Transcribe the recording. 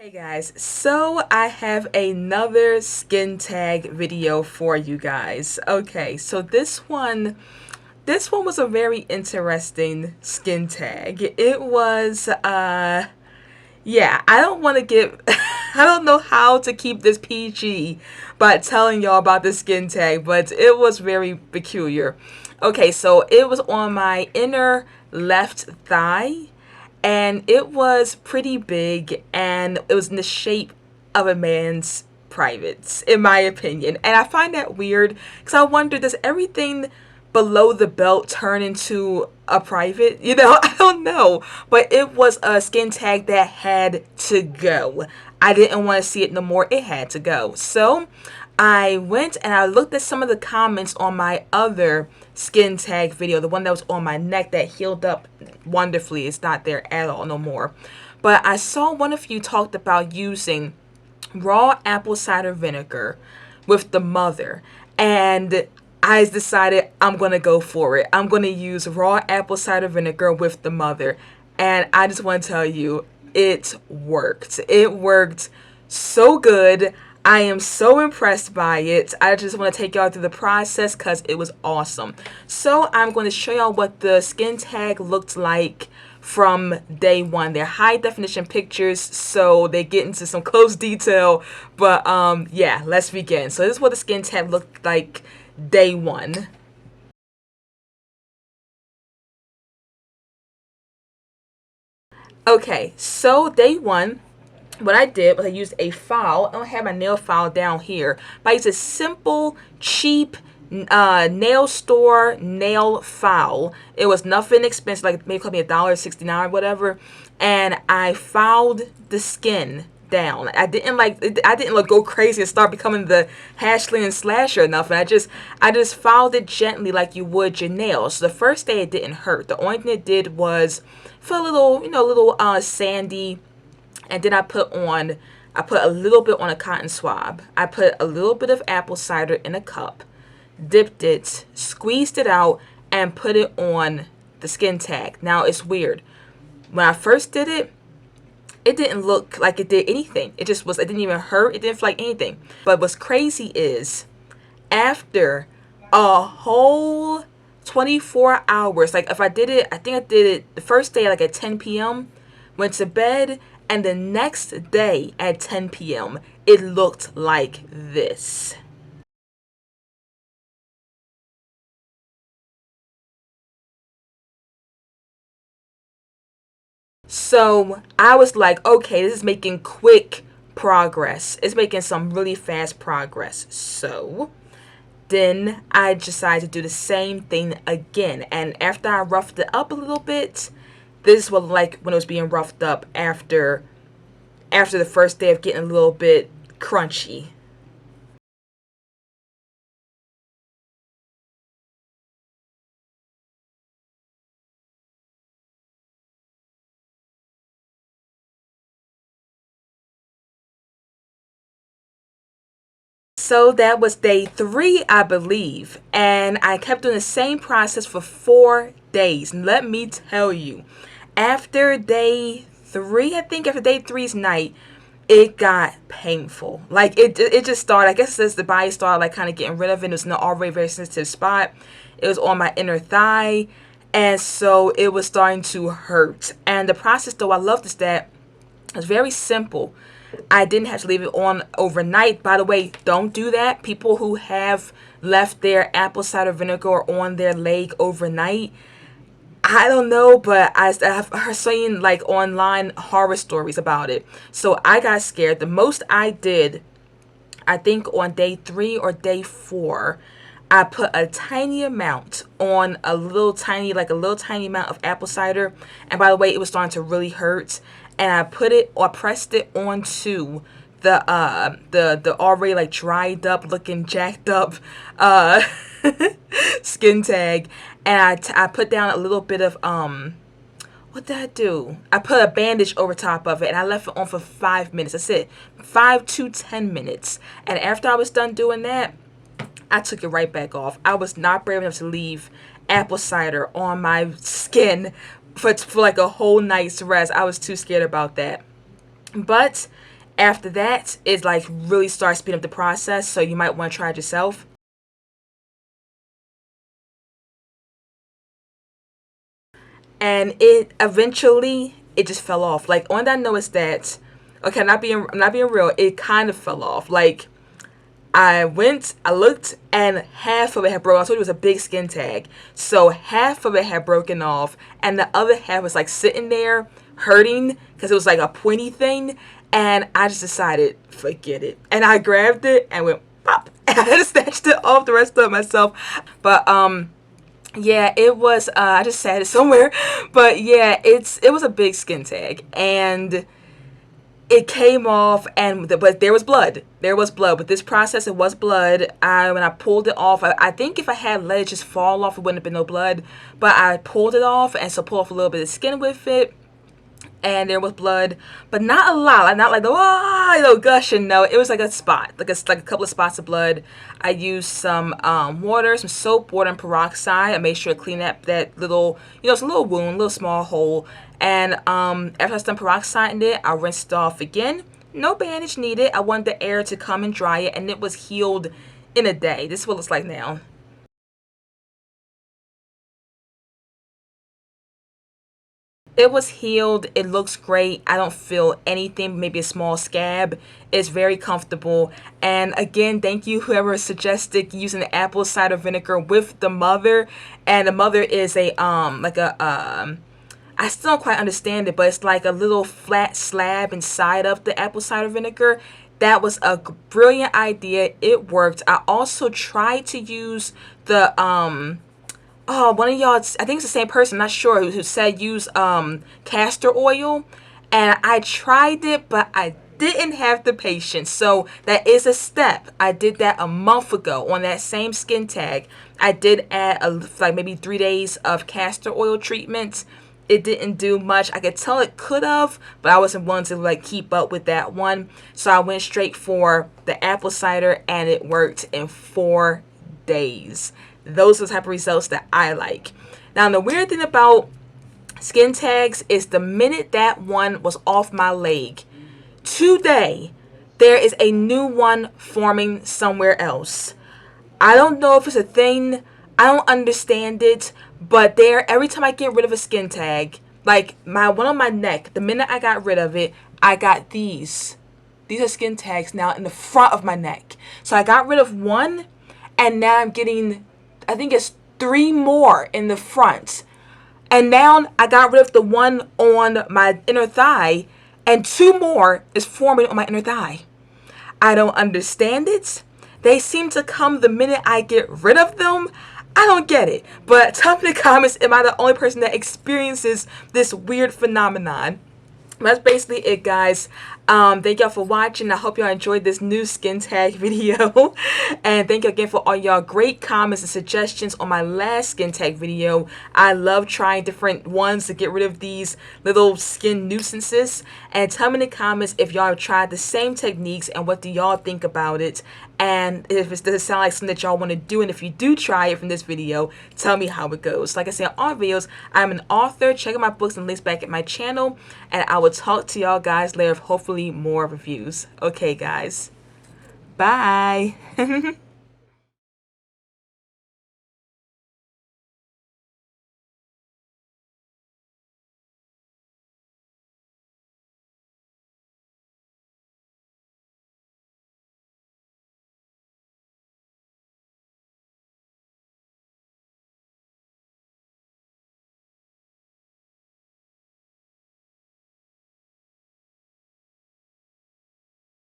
Hey guys, so I have another skin tag video for you guys. Okay, so this one was a very interesting skin tag. It was yeah, I don't want to get I don't know how to keep this PG by telling y'all about the skin tag, but it was very peculiar. Okay, so it was on my inner left thigh and it was pretty big and it was in the shape of a man's privates, in my opinion. And I find that weird because I wonder, does everything below the belt turn into a private? I don't know. But it was a skin tag that had to go. I didn't want to see it no more. It had to go. So I went and I looked at some of the comments on my other skin tag video, the one that was on my neck that healed up wonderfully. It's not there at all no more. But I saw one of you talked about using raw apple cider vinegar with the mother, and I decided I'm going to go for it. I'm going to use raw apple cider vinegar with the mother, and I just want to tell you, it worked. It worked so good. I am so impressed by it. I just want to take y'all through the process because it was awesome. So I'm going to show y'all what the skin tag looked like from day one. They're high definition pictures, so they get into some close detail. But yeah, let's begin. So this is what the skin tag looked like day one. Okay, so day one, what I did was I used a file. I don't have my nail file down here, but I used a simple, cheap nail store nail file. It was nothing expensive, like maybe cost me $1.69 or whatever. And I filed the skin down. I didn't go crazy and start becoming the Hashley and Slasher or nothing. I just filed it gently like you would your nails. So the first day it didn't hurt. The only thing it did was feel a little sandy. And then I put a little bit on a cotton swab. I put a little bit of apple cider in a cup, dipped it, squeezed it out, and put it on the skin tag. Now it's weird. When I first did it, it didn't look like it did anything. It didn't even hurt. It didn't feel like anything. But what's crazy is after a whole 24 hours, like if I did it, I think I did it the first day like at 10 p.m., went to bed, and the next day at 10 p.m., it looked like this. So I was like, okay, this is making quick progress. It's making some really fast progress. So then I decided to do the same thing again. And after I roughed it up a little bit, this was like when it was being roughed up after the first day of getting a little bit crunchy. So that was day 3, I believe. And I kept doing the same process for 4 days. And let me tell you, after day 3, I think after day three's night, it got painful. Like it just started, I guess as the body started like kind of getting rid of it. It was an already very sensitive spot. It was on my inner thigh. And so it was starting to hurt. And the process, though I loved, is that it's very simple. I didn't have to leave it on overnight. By the way, don't do that. People who have left their apple cider vinegar on their leg overnight, I don't know, but I've seen like online horror stories about it. So I got scared. The most I did, I think on day 3 or day 4, I put a tiny amount on a little tiny amount of apple cider. And by the way, it was starting to really hurt. And I pressed it onto the already like dried up looking jacked up uh skin tag. And I put down a little bit of what did I do? I put a bandage over top of it and I left it on for 5 minutes. That's it. 5 to 10 minutes. And after I was done doing that, I took it right back off. I was not brave enough to leave apple cider on my skin for like a whole night's rest. I was too scared about that. But After that, it like really starts speeding up the process, so you might want to try it yourself. And it eventually it just fell off. Like on that note is that, okay, I'm not being real. It kind of fell off. Like I went, I looked, and half of it had broken. I told you it was a big skin tag, so half of it had broken off, and the other half was like sitting there hurting because it was like a pointy thing. And I just decided, forget it, and I grabbed it and went pop, and I just snatched it off the rest of it myself. But yeah, it was. I just said it somewhere, but yeah, it was a big skin tag, and it came off, and but there was blood. There was blood. With this process, it was blood. When I pulled it off, I think if I had let it just fall off, it wouldn't have been no blood. But I pulled it off, and so pulled off a little bit of skin with it, and there was blood, but not a lot. Like, not like the gushing. No, it was like a spot, like a couple of spots of blood. I used some water, some soap, water, and peroxide. I made sure to clean that little, it's a little wound, little small hole. And after I done peroxide it, I rinsed it off again. No bandage needed. I wanted the air to come and dry it, and it was healed in a day. This is what it looks like now. It was healed. It looks great. I don't feel anything, maybe a small scab. It's very comfortable. And again, thank you whoever suggested using the apple cider vinegar with the mother. And the mother is a I still don't quite understand it, but it's like a little flat slab inside of the apple cider vinegar. That was a brilliant idea. It worked. I also tried to use the one of y'all, I think it's the same person, I'm not sure, who said use castor oil, and I tried it, but I didn't have the patience. So that is a step. I did that a month ago on that same skin tag. I did add like maybe 3 days of castor oil treatments. It didn't do much. I could tell it could have, but I wasn't willing to like keep up with that one. So I went straight for the apple cider, and it worked in 4 days. Those are the type of results that I like. Now, the weird thing about skin tags is the minute that one was off my leg, today, there is a new one forming somewhere else. I don't know if it's a thing. I don't understand it. But every time I get rid of a skin tag, like my one on my neck, the minute I got rid of it, I got these. These are skin tags now in the front of my neck. So I got rid of one, and now I'm getting, I think it's 3 more in the front. And now I got rid of the one on my inner thigh, and 2 more is forming on my inner thigh. I don't understand it. They seem to come the minute I get rid of them. I don't get it. But tell me in the comments, am I the only person that experiences this weird phenomenon? That's basically it, guys. Thank y'all for watching. I hope y'all enjoyed this new skin tag video. And thank you again for all y'all great comments and suggestions on my last skin tag video. I love trying different ones to get rid of these little skin nuisances. And tell me in the comments if y'all have tried the same techniques and what do y'all think about it. And if it doesn't sound like something that y'all want to do, and if you do try it from this video, tell me how it goes. Like I said, on videos, I'm an author. Check out my books and links back at my channel. And I will talk to y'all guys later, hopefully more reviews. Okay, guys. Bye.